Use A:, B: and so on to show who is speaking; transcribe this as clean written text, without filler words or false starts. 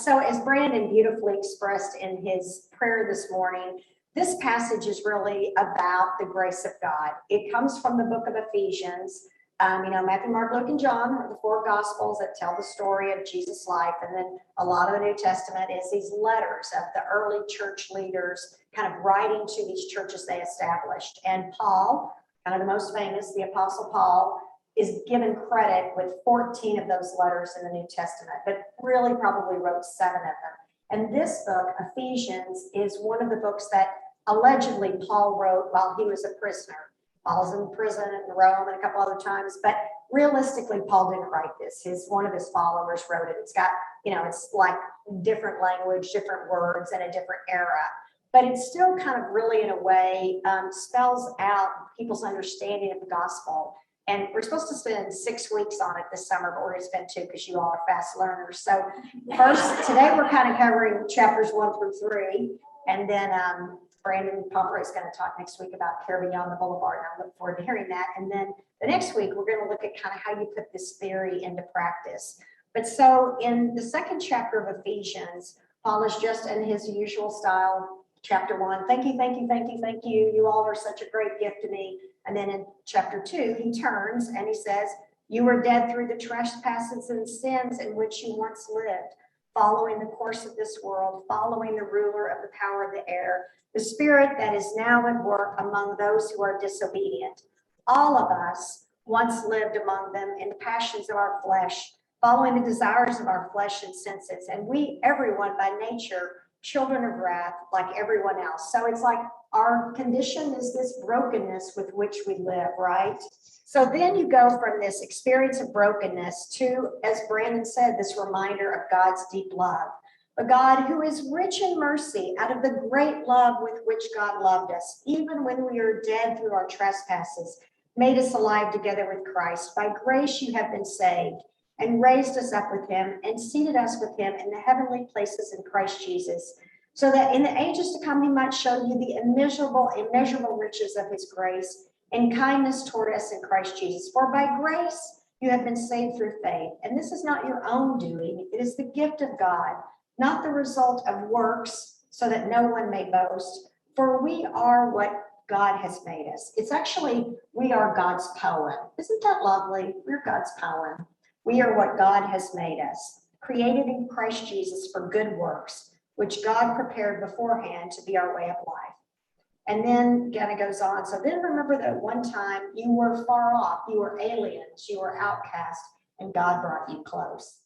A: So as Brandon beautifully expressed in his prayer this morning, this passage is really about the grace of God. It comes from the book of Ephesians. Matthew, Mark, Luke, and John are the four gospels that tell the story of Jesus' life. And then a lot of the New Testament is these letters of the early church leaders kind of writing to these churches they established. And Paul, kind of the most famous, the Apostle Paul, is given credit with 14 of those letters in the New Testament, but really probably wrote 7 of them. And this book, Ephesians, is one of the books that allegedly Paul wrote while he was a prisoner. Paul's in prison in Rome and a couple other times, but realistically, Paul didn't write this. One of his followers wrote it. It's got, it's like different language, different words, and a different era. But it still kind of really, in a way, spells out people's understanding of the gospel. And we're supposed to spend 6 weeks on it this summer, but we're going to spend 2 because you all are fast learners. So first, today we're kind of covering chapters 1 through 3. And then Brandon Pomeroy is going to talk next week about Care Beyond the Boulevard. And I look forward to hearing that. And then the next week, we're going to look at kind of how you put this theory into practice. But so in the second chapter of Ephesians, Paul is just in his usual style. Chapter 1, thank you, thank you, thank you, thank you. You all are such a great gift to me. And then in chapter 2, he turns and he says, you were dead through the trespasses and sins in which you once lived, following the course of this world, following the ruler of the power of the air, the spirit that is now at work among those who are disobedient. All of us once lived among them in the passions of our flesh, following the desires of our flesh and senses. And we, everyone by nature, children of wrath like everyone else. So it's like our condition is this brokenness with which we live, right? So then you go from this experience of brokenness to, as Brandon said, this reminder of God's deep love. But God, who is rich in mercy, out of the great love with which God loved us, even when we are dead through our trespasses, made us alive together with Christ. By grace you have been saved, and raised us up with him, and seated us with him in the heavenly places in Christ Jesus, so that in the ages to come he might show you the immeasurable riches of his grace and kindness toward us in Christ Jesus. For by grace you have been saved through faith, and this is not your own doing, it is the gift of God, not the result of works, so that no one may boast. For we are what God has made us. It's actually, we are God's poem. Isn't that lovely? We're God's poem. We are what God has made us, created in Christ Jesus for good works, which God prepared beforehand to be our way of life. And then kind of goes on. So then remember that one time you were far off, you were aliens, you were outcast, and God brought you close.